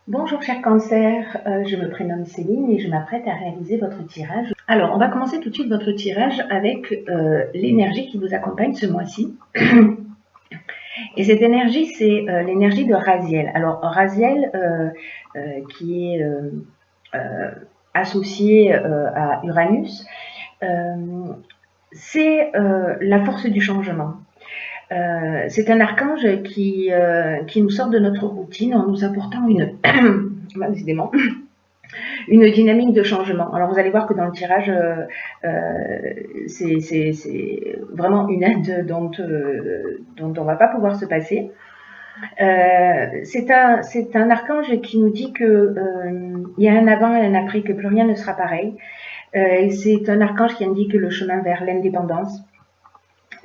Bonjour cher cancer, je me prénomme Céline et je m'apprête à réaliser votre tirage. Alors on va commencer tout de suite votre tirage avec l'énergie qui vous accompagne ce mois-ci. Et cette énergie, c'est l'énergie de Raziel. Alors Raziel, qui est associé à Uranus, c'est la force du changement. C'est un archange qui nous sort de notre routine en nous apportant décidément, une dynamique de changement. Alors vous allez voir que dans le tirage, c'est vraiment une aide dont on ne va pas pouvoir se passer. C'est un archange qui nous dit que il y a un avant et un après, que plus rien ne sera pareil. C'est un archange qui indique le chemin vers l'indépendance,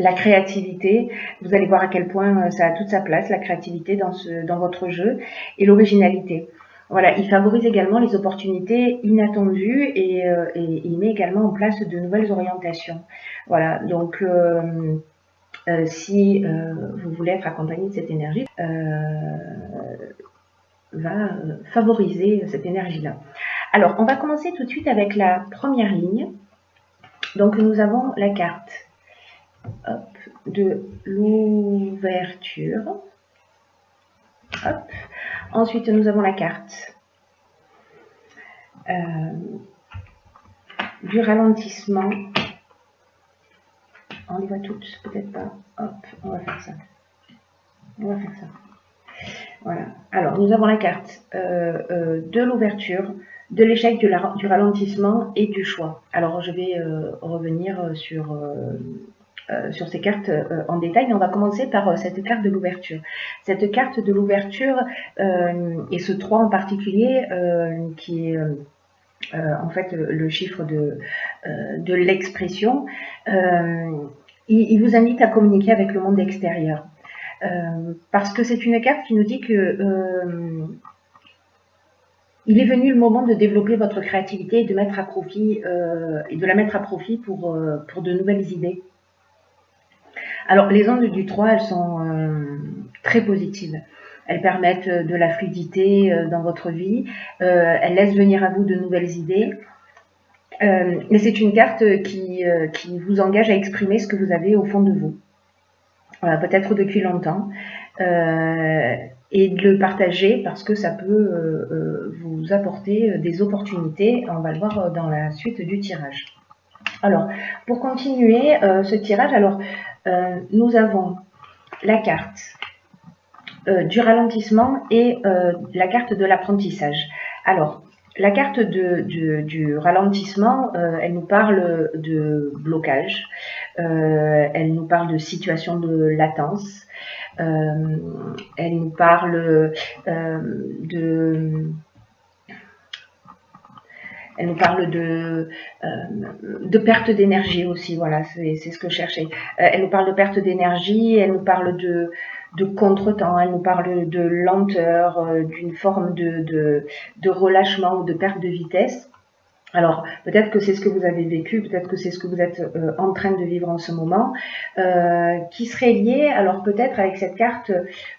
la créativité. Vous allez voir à quel point ça a toute sa place, la créativité dans votre jeu, et l'originalité. Voilà, il favorise également les opportunités inattendues et il met également en place de nouvelles orientations. Voilà, donc si vous voulez être accompagné de cette énergie, va favoriser cette énergie-là. Alors, on va commencer tout de suite avec la première ligne. Donc, nous avons la carte de l'ouverture. Ensuite, nous avons la carte du ralentissement. On les voit toutes, peut-être pas. Hop, on va faire ça. Voilà. Alors, nous avons la carte de l'ouverture, de l'échec, du ralentissement et du choix. Alors, je vais revenir sur ces cartes en détail, mais on va commencer par cette carte de l'ouverture. Cette carte de l'ouverture, et ce 3 en particulier, qui est en fait le chiffre de l'expression, il vous invite à communiquer avec le monde extérieur. Parce que c'est une carte qui nous dit que il est venu le moment de développer votre créativité et de mettre à profit de la mettre à profit pour de nouvelles idées. Alors les ondes du 3, elles sont très positives. Elles permettent de la fluidité dans votre vie. Elles laissent venir à vous de nouvelles idées. Mais c'est une carte qui vous engage à exprimer ce que vous avez au fond de vous. Peut-être depuis longtemps. Et de le partager parce que ça peut vous apporter des opportunités. On va le voir dans la suite du tirage. Alors, pour continuer ce tirage, alors nous avons la carte du ralentissement et la carte de l'apprentissage. Alors, la carte du ralentissement, elle nous parle de blocage, elle nous parle de situation de latence, elle nous parle elle nous parle de perte d'énergie aussi, voilà, c'est ce que je cherchais. Elle nous parle de perte d'énergie, elle nous parle de contretemps, elle nous parle de lenteur, d'une forme de relâchement ou de perte de vitesse. Alors, peut-être que c'est ce que vous avez vécu, peut-être que c'est ce que vous êtes en train de vivre en ce moment, qui serait lié, alors peut-être avec cette carte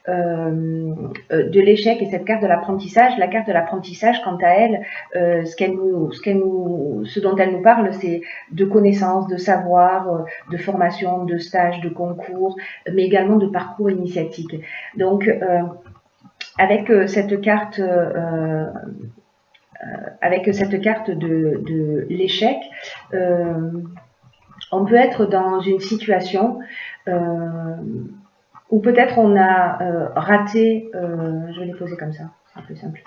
de l'échec et cette carte de l'apprentissage. La carte de l'apprentissage, quant à elle, ce dont elle nous parle, c'est de connaissances, de savoir, de formation, de stages, de concours, mais également de parcours initiatique. Donc, avec cette carte de l'échec, on peut être dans une situation où peut-être on a raté, je vais les poser comme ça, c'est plus simple,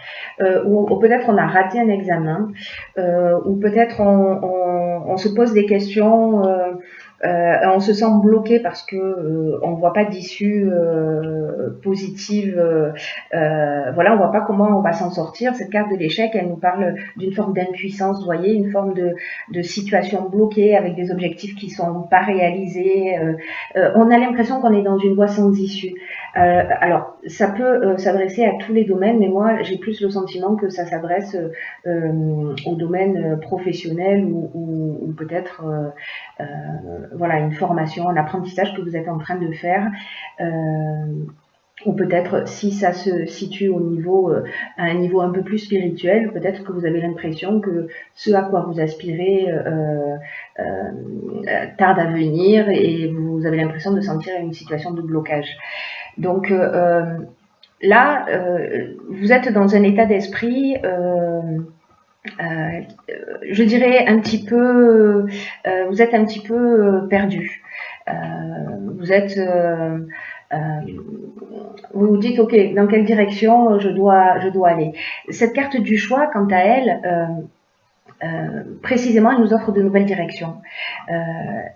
ou peut-être on a raté un examen, ou peut-être on se pose des questions, on se sent bloqué parce que on ne voit pas d'issue positive, voilà, on voit pas comment on va s'en sortir. Cette carte de l'échec, elle nous parle d'une forme d'impuissance, vous voyez, une forme de situation bloquée avec des objectifs qui sont pas réalisés. On a l'impression qu'on est dans une voie sans issue. Alors, ça peut s'adresser à tous les domaines, mais moi, j'ai plus le sentiment que ça s'adresse au domaine professionnel ou peut-être voilà, une formation, un apprentissage que vous êtes en train de faire. ou peut-être si ça se situe au niveau, à un niveau un peu plus spirituel, peut-être que vous avez l'impression que ce à quoi vous aspirez tarde à venir et vous avez l'impression de sentir une situation de blocage. Donc là, vous êtes dans un état d'esprit, je dirais un petit peu, vous êtes un petit peu perdu. Vous êtes vous vous dites, ok, dans quelle direction je dois aller. Cette carte du choix, quant à elle, précisément, elle nous offre de nouvelles directions.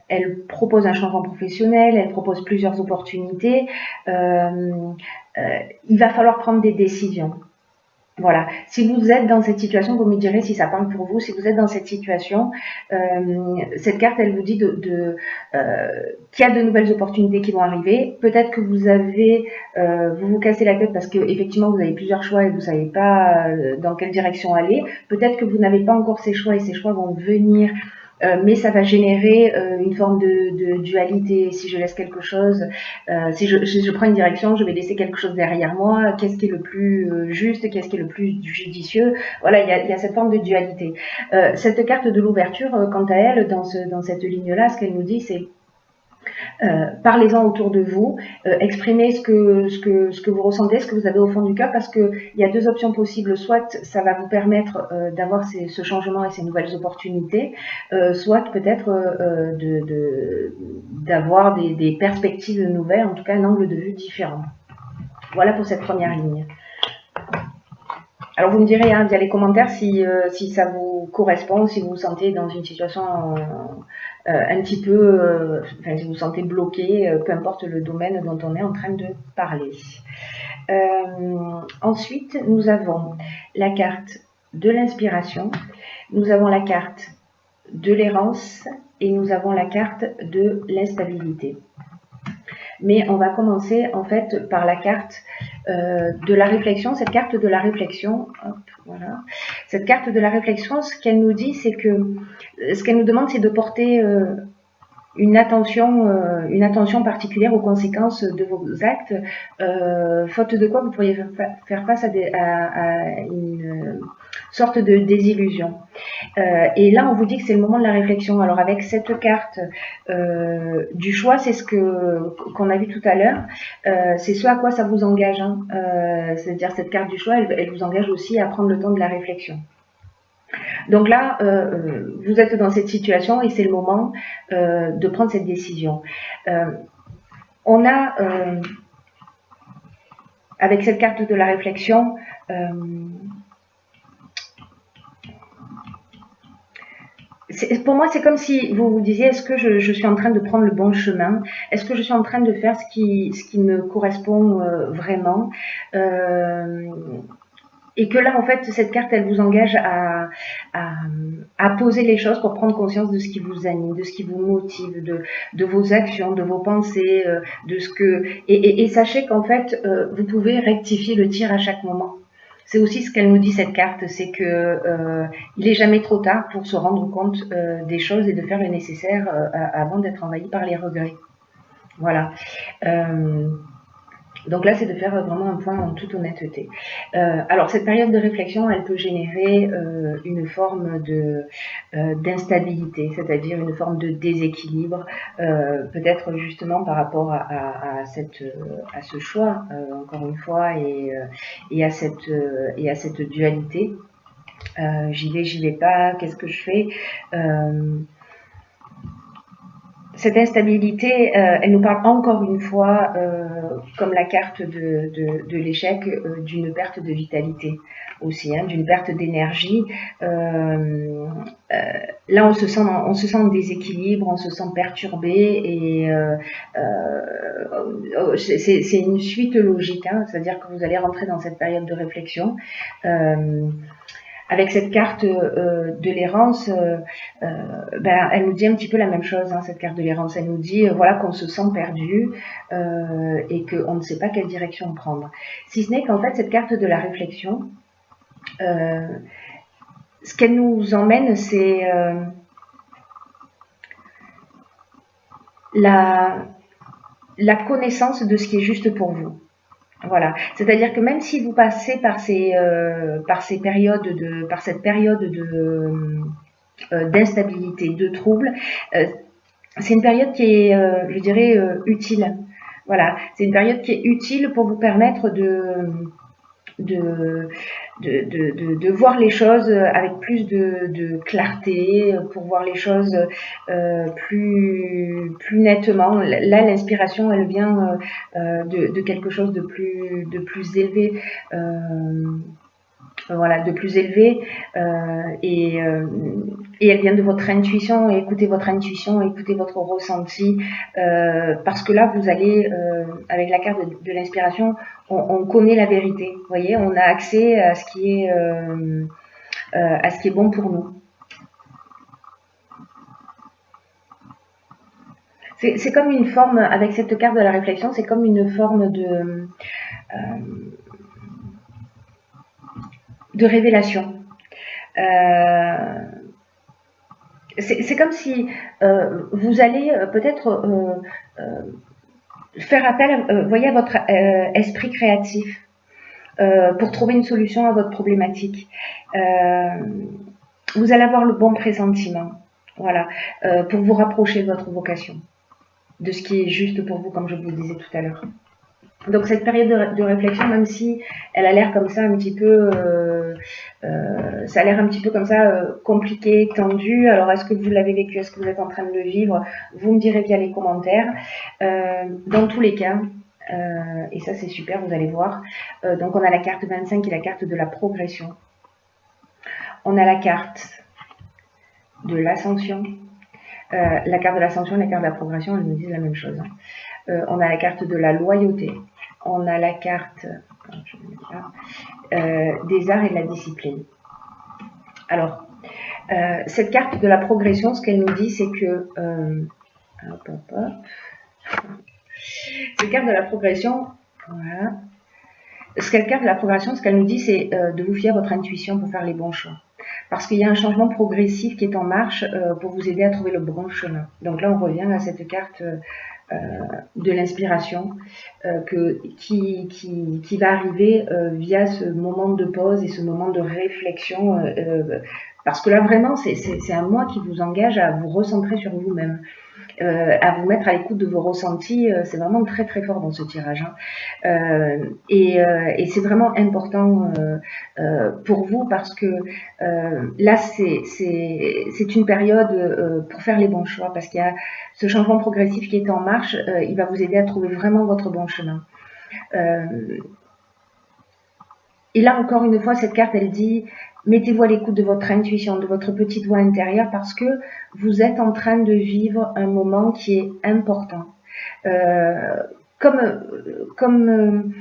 Elle propose un changement professionnel, elle propose plusieurs opportunités. Il va falloir prendre des décisions. Voilà. Si vous êtes dans cette situation, vous me direz si ça parle pour vous. Si vous êtes dans cette situation, cette carte, elle vous dit qu'il y a de nouvelles opportunités qui vont arriver. Peut-être que vous avez, vous vous cassez la tête parce que effectivement vous avez plusieurs choix et vous savez pas dans quelle direction aller. Peut-être que vous n'avez pas encore ces choix et ces choix vont venir. Mais ça va générer une forme de dualité. Si je laisse quelque chose, si je prends une direction, je vais laisser quelque chose derrière moi. Qu'est-ce qui est le plus juste? Qu'est-ce qui est le plus judicieux? Voilà, il y a cette forme de dualité. Cette carte de l'ouverture, quant à elle, dans cette ligne-là, ce qu'elle nous dit, c'est parlez-en autour de vous, exprimez ce que vous ressentez, ce que vous avez au fond du cœur, parce qu'il y a deux options possibles. Soit ça va vous permettre d'avoir ce changement et ces nouvelles opportunités, soit peut-être d'avoir des perspectives nouvelles, en tout cas un angle de vue différent. Voilà pour cette première ligne. Alors vous me direz via les commentaires si ça vous correspond, si vous vous sentez dans une situation un petit peu, si vous vous sentez bloqué, peu importe le domaine dont on est en train de parler. Ensuite, nous avons la carte de l'inspiration, nous avons la carte de l'errance et nous avons la carte de l'instabilité. Mais on va commencer en fait par la carte de la réflexion. Cette carte de la réflexion, hop, voilà. Cette carte de la réflexion, ce qu'elle nous dit, c'est que ce qu'elle nous demande, c'est de porter une attention particulière aux conséquences de vos actes, faute de quoi vous pourriez faire face à une sorte de désillusion. Et là, on vous dit que c'est le moment de la réflexion. Alors avec cette carte du choix, c'est ce qu'on a vu tout à l'heure, c'est ce à quoi ça vous engage. Hein. C'est-à-dire cette carte du choix, elle vous engage aussi à prendre le temps de la réflexion. Donc là, vous êtes dans cette situation et c'est le moment de prendre cette décision. On a, avec cette carte de la réflexion, pour moi, c'est comme si vous vous disiez, est-ce que je suis en train de prendre le bon chemin? Est-ce que je suis en train de faire ce qui me correspond vraiment? Et que là, en fait, cette carte, elle vous engage à poser les choses pour prendre conscience de ce qui vous anime, de ce qui vous motive, de vos actions, de vos pensées, de ce que... Et sachez qu'en fait, vous pouvez rectifier le tir à chaque moment. C'est aussi ce qu'elle nous dit, cette carte, c'est que il est jamais trop tard pour se rendre compte des choses et de faire le nécessaire avant d'être envahi par les regrets. Voilà. Donc là, c'est de faire vraiment un point en toute honnêteté. Alors, cette période de réflexion, elle peut générer une forme d'instabilité, c'est-à-dire une forme de déséquilibre, peut-être justement par rapport à ce choix, encore une fois, et à cette dualité. J'y vais pas, qu'est-ce que je fais? Cette instabilité, elle nous parle encore une fois, comme la carte de l'échec, d'une perte de vitalité aussi, hein, d'une perte d'énergie. Là, on se sent en déséquilibre, on se sent perturbé et c'est une suite logique, hein, c'est-à-dire que vous allez rentrer dans cette période de réflexion. Avec cette carte de l'errance, elle nous dit un petit peu la même chose, hein, cette carte de l'errance. Elle nous dit voilà qu'on se sent perdu et qu'on ne sait pas quelle direction prendre. Si ce n'est qu'en fait, cette carte de la réflexion, ce qu'elle nous emmène, c'est la connaissance de ce qui est juste pour vous. Voilà, c'est-à-dire que même si vous passez par cette période d'instabilité, de trouble, c'est une période qui est, je dirais, utile. Voilà, c'est une période qui est utile pour vous permettre de, de voir les choses avec plus de clarté, pour voir les choses plus nettement. Là, l'inspiration, elle vient de quelque chose de plus élevé. Voilà, de plus élevé et elle vient de votre intuition. Et écoutez votre intuition, écoutez votre ressenti parce que là vous allez avec la carte de l'inspiration, on connaît la vérité, vous voyez, on a accès à ce qui est bon pour nous. C'est comme une forme, avec cette carte de la réflexion, c'est comme une forme de révélation. C'est comme si vous allez peut-être faire appel, voyez, à votre esprit créatif pour trouver une solution à votre problématique. Vous allez avoir le bon pressentiment, voilà, pour vous rapprocher de votre vocation, de ce qui est juste pour vous, comme je vous le disais tout à l'heure. Donc cette période de réflexion, même si elle a l'air comme ça un petit peu, ça a l'air un petit peu comme ça compliqué, tendu. Alors est-ce que vous l'avez vécu, est-ce que vous êtes en train de le vivre? Vous me direz via les commentaires. Dans tous les cas, et ça c'est super, vous allez voir. Donc on a la carte 25 qui est la carte de la progression. On a la carte de l'ascension. La carte de l'ascension et la carte de la progression, elles nous disent la même chose. On a la carte de la loyauté. On a la carte des arts et de la discipline. Alors, cette carte de la progression, ce qu'elle nous dit, c'est que... cette carte de la progression, voilà. Cette carte de la progression, ce qu'elle nous dit, c'est de vous fier à votre intuition pour faire les bons choix. Parce qu'il y a un changement progressif qui est en marche pour vous aider à trouver le bon chemin. Donc là, on revient à cette carte de l'inspiration qui va arriver via ce moment de pause et ce moment de réflexion. Parce que là, vraiment, c'est un moi qui vous engage à vous recentrer sur vous-même. À vous mettre à l'écoute de vos ressentis, c'est vraiment très très fort dans ce tirage. Hein. Et c'est vraiment important pour vous parce que là c'est une période pour faire les bons choix parce qu'il y a ce changement progressif qui est en marche, il va vous aider à trouver vraiment votre bon chemin. Et là encore une fois, cette carte elle dit mettez-vous à l'écoute de votre intuition, de votre petite voix intérieure parce que vous êtes en train de vivre un moment qui est important. Comme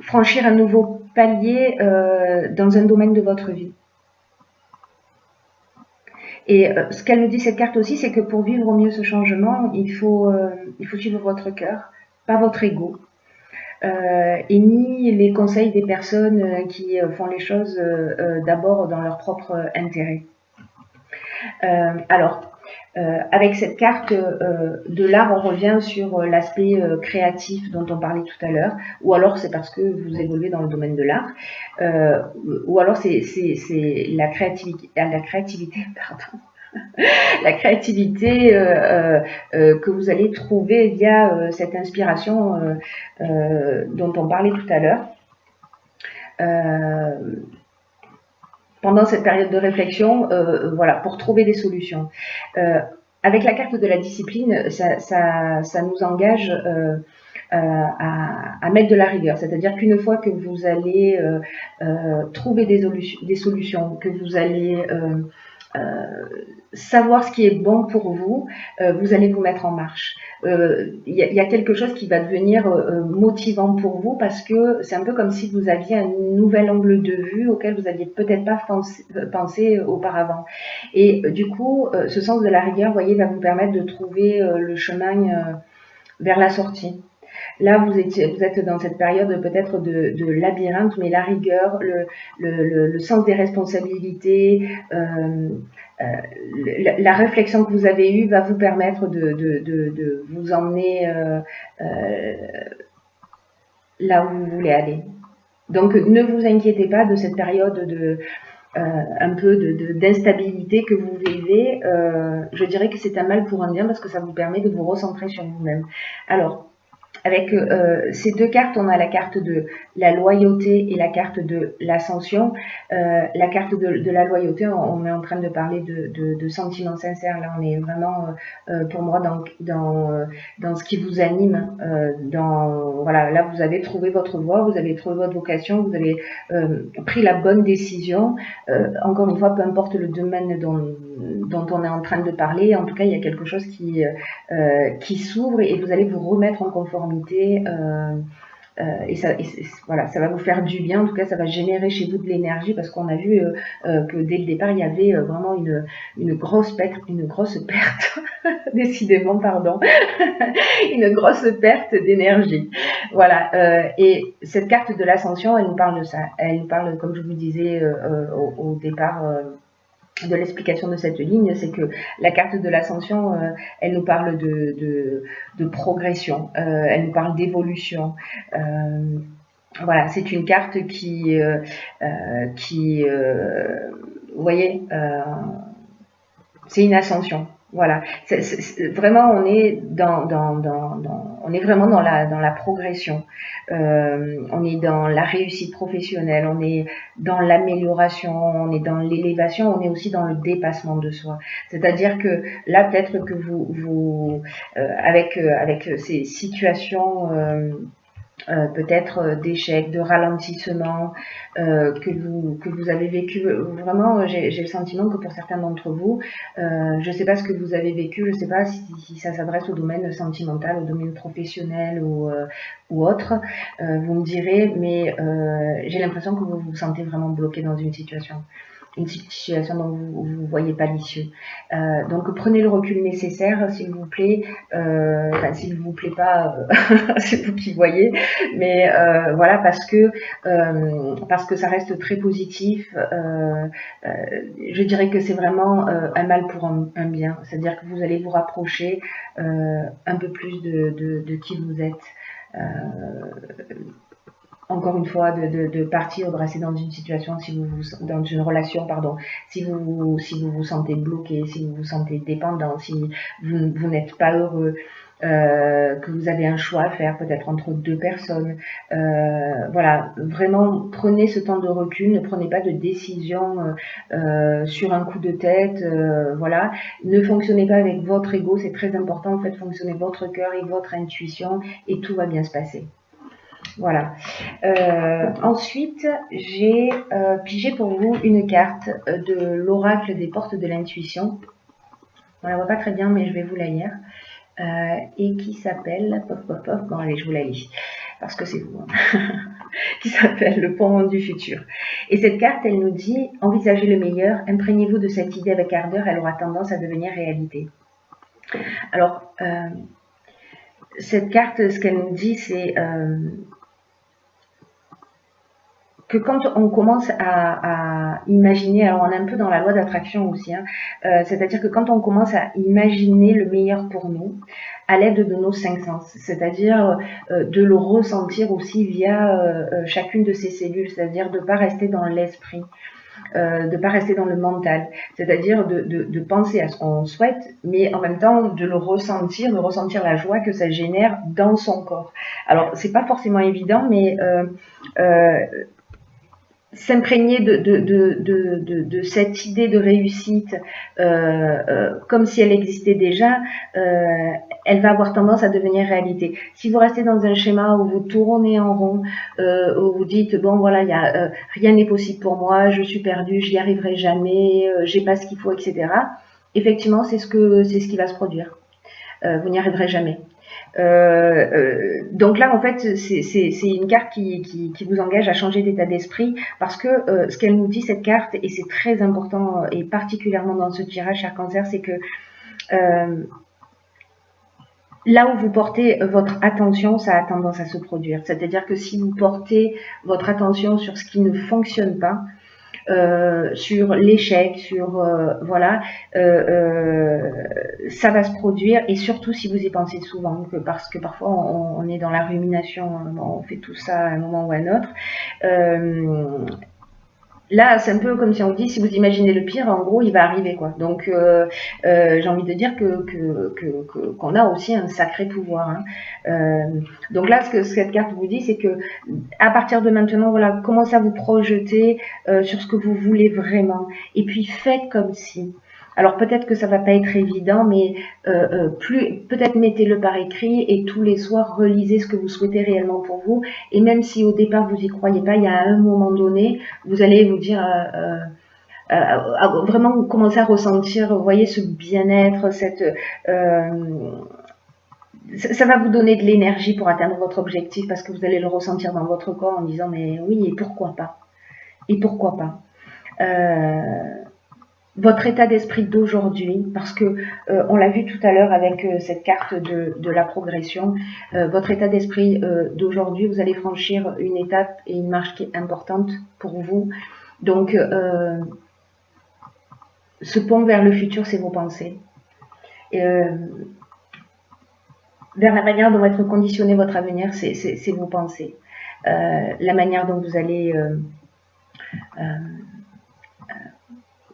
franchir un nouveau palier dans un domaine de votre vie. Et ce qu'elle nous dit cette carte aussi, c'est que pour vivre au mieux ce changement, il faut suivre votre cœur, pas votre ego. Et ni les conseils des personnes qui font les choses d'abord dans leur propre intérêt. Alors, avec cette carte de l'art, on revient sur l'aspect créatif dont on parlait tout à l'heure, ou alors c'est parce que vous évoluez dans le domaine de l'art, ou alors c'est la créativité, pardon. La créativité que vous allez trouver via cette inspiration dont on parlait tout à l'heure. Pendant cette période de réflexion, voilà, pour trouver des solutions. Avec la carte de la discipline, ça nous engage à mettre de la rigueur. C'est-à-dire qu'une fois que vous allez trouver des solutions, que vous allez savoir ce qui est bon pour vous, vous allez vous mettre en marche. Y a quelque chose qui va devenir motivant pour vous parce que c'est un peu comme si vous aviez un nouvel angle de vue auquel vous n'aviez peut-être pas pensé auparavant. Et du coup, ce sens de la rigueur, vous voyez, va vous permettre de trouver le chemin vers la sortie. Là, vous êtes dans cette période peut-être de labyrinthe, mais la rigueur, le sens des responsabilités, la réflexion que vous avez eue va vous permettre de vous emmener là où vous voulez aller. Donc, ne vous inquiétez pas de cette période un peu d'instabilité que vous vivez. Je dirais que c'est un mal pour un bien parce que ça vous permet de vous recentrer sur vous-même. Alors, avec ces deux cartes, on a la carte de la loyauté et la carte de l'ascension. La carte de la loyauté, on est en train de parler de sentiments sincères. Là, on est vraiment, pour moi, dans ce qui vous anime. Voilà, là, vous avez trouvé votre voie, vous avez trouvé votre vocation, vous avez pris la bonne décision. Encore une fois, peu importe le domaine dont on est en train de parler, en tout cas, il y a quelque chose qui s'ouvre et vous allez vous remettre en conformité. Voilà, ça va vous faire du bien. En tout cas, ça va générer chez vous de l'énergie parce qu'on a vu que dès le départ, il y avait vraiment une grosse perte, décidément, pardon, une grosse perte d'énergie. Voilà. Et cette carte de l'ascension, elle nous parle de ça. Elle nous parle, comme je vous disais au départ, de l'explication de cette ligne, c'est que la carte de l'ascension, elle nous parle de progression, elle nous parle d'évolution. Voilà, c'est une carte qui vous voyez, c'est une ascension. Voilà, vraiment on est on est vraiment dans la progression. On est dans la réussite professionnelle, on est dans l'amélioration, on est dans l'élévation, on est aussi dans le dépassement de soi. C'est-à-dire que là peut-être que vous avec ces situations peut-être d'échecs, de ralentissement que vous avez vécu. Vraiment, j'ai le sentiment que pour certains d'entre vous, je ne sais pas ce que vous avez vécu, je ne sais pas si ça s'adresse au domaine sentimental, au domaine professionnel ou autre. Vous me direz, mais j'ai l'impression que vous vous sentez vraiment bloqué dans une situation dont vous ne voyez pas l'issue. Donc prenez le recul nécessaire, s'il vous plaît. Enfin, s'il vous plaît pas, c'est vous qui voyez. Mais voilà, parce que ça reste très positif. Je dirais que c'est vraiment un mal pour un bien. C'est-à-dire que vous allez vous rapprocher un peu plus de qui vous êtes. Encore une fois, de partir, de rester dans une situation, dans une relation, pardon, si vous vous sentez bloqué, si vous vous sentez dépendant, si vous n'êtes pas heureux, que vous avez un choix à faire, peut-être entre deux personnes. Voilà, vraiment, prenez ce temps de recul, ne prenez pas de décision sur un coup de tête, voilà. Ne fonctionnez pas avec votre ego, c'est très important, faites fonctionner votre cœur et votre intuition, et tout va bien se passer. Voilà. Ensuite, j'ai pigé pour vous une carte de l'oracle des portes de l'intuition. On la voit pas très bien, mais je vais vous la lire. Et qui s'appelle... Bon, allez, je vous la lis, parce que c'est vous. Qui s'appelle le pont du futur. Et cette carte, elle nous dit, envisagez le meilleur, imprégnez-vous de cette idée avec ardeur, elle aura tendance à devenir réalité. Alors, cette carte, ce qu'elle nous dit, c'est... que quand on commence à imaginer, alors on est un peu dans la loi d'attraction aussi, hein, c'est-à-dire que quand on commence à imaginer le meilleur pour nous, à l'aide de nos 5 sens, c'est-à-dire de le ressentir aussi via chacune de ces cellules, c'est-à-dire de ne pas rester dans l'esprit, de ne pas rester dans le mental, c'est-à-dire de penser à ce qu'on souhaite, mais en même temps de ressentir la joie que ça génère dans son corps. Alors, c'est pas forcément évident, mais s'imprégner de cette idée de réussite comme si elle existait déjà, elle va avoir tendance à devenir réalité. Si vous restez dans un schéma où vous tournez en rond, où vous dites bon voilà, rien n'est possible pour moi, je suis perdu, j'y arriverai jamais, j'ai pas ce qu'il faut, etc. Effectivement, c'est ce qui va se produire. Vous n'y arriverez jamais. Donc là, en fait, c'est une carte qui vous engage à changer d'état d'esprit parce que ce qu'elle nous dit, cette carte, et c'est très important, et particulièrement dans ce tirage, cher Cancer, c'est que là où vous portez votre attention, ça a tendance à se produire. C'est-à-dire que si vous portez votre attention sur ce qui ne fonctionne pas, sur l'échec, sur voilà, ça va se produire, et surtout si vous y pensez souvent, parce que parfois on est dans la rumination, on fait tout ça à un moment ou à un autre. Là, c'est un peu comme si on dit, si vous imaginez le pire, en gros, il va arriver, quoi. Donc, j'ai envie de dire qu'on a aussi un sacré pouvoir, hein. Donc là, ce que cette carte vous dit, c'est que à partir de maintenant, voilà, commencez à vous projeter sur ce que vous voulez vraiment, et puis faites comme si. Alors peut-être que ça va pas être évident, mais peut-être mettez-le par écrit et tous les soirs relisez ce que vous souhaitez réellement pour vous. Et même si au départ vous y croyez pas, il y a un moment donné, vous allez vous dire vraiment commencer à ressentir, vous voyez, ce bien-être, ça va vous donner de l'énergie pour atteindre votre objectif, parce que vous allez le ressentir dans votre corps en disant mais oui, et pourquoi pas, et pourquoi pas. Votre état d'esprit d'aujourd'hui, parce que on l'a vu tout à l'heure avec cette carte de la progression, votre état d'esprit d'aujourd'hui, vous allez franchir une étape et une marche qui est importante pour vous. Donc, ce pont vers le futur, c'est vos pensées. Vers la manière dont va être conditionné votre avenir, c'est vos pensées. La manière dont vous allez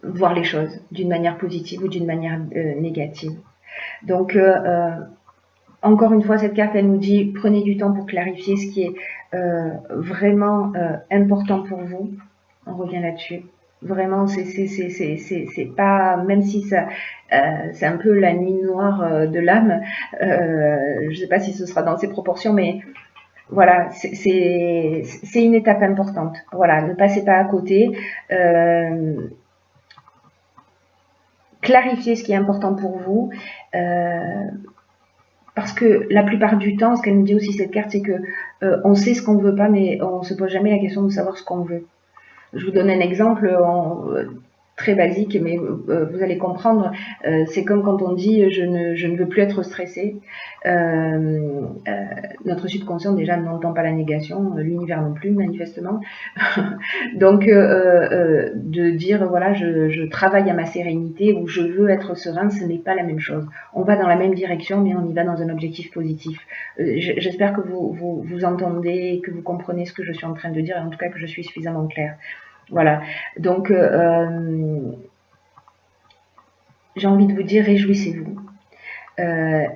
voir les choses d'une manière positive ou d'une manière négative. Donc, encore une fois, cette carte, elle nous dit, prenez du temps pour clarifier ce qui est vraiment important pour vous. On revient là-dessus. Vraiment, c'est pas, même si ça, c'est un peu la nuit noire de l'âme, je sais pas si ce sera dans ces proportions, mais voilà, c'est une étape importante. Voilà, ne passez pas à côté. Clarifiez ce qui est important pour vous. Parce que la plupart du temps, ce qu'elle nous dit aussi cette carte, c'est que on sait ce qu'on veut pas, mais on se pose jamais la question de savoir ce qu'on veut. Je vous donne un exemple très basique, mais vous allez comprendre. C'est comme quand on dit je ne veux plus être stressé. Notre subconscient déjà n'entend pas la négation, l'univers non plus manifestement. Donc de dire voilà, je travaille à ma sérénité, ou je veux être serein, ce n'est pas la même chose. On va dans la même direction, mais on y va dans un objectif positif. J'espère que vous entendez, que vous comprenez ce que je suis en train de dire, et en tout cas que je suis suffisamment claire. Voilà, donc j'ai envie de vous dire, réjouissez-vous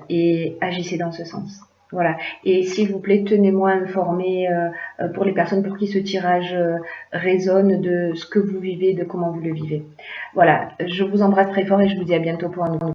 et agissez dans ce sens. Voilà, et s'il vous plaît, tenez-moi informé pour les personnes pour qui ce tirage résonne, de ce que vous vivez, de comment vous le vivez. Voilà, je vous embrasse très fort et je vous dis à bientôt pour un nouveau.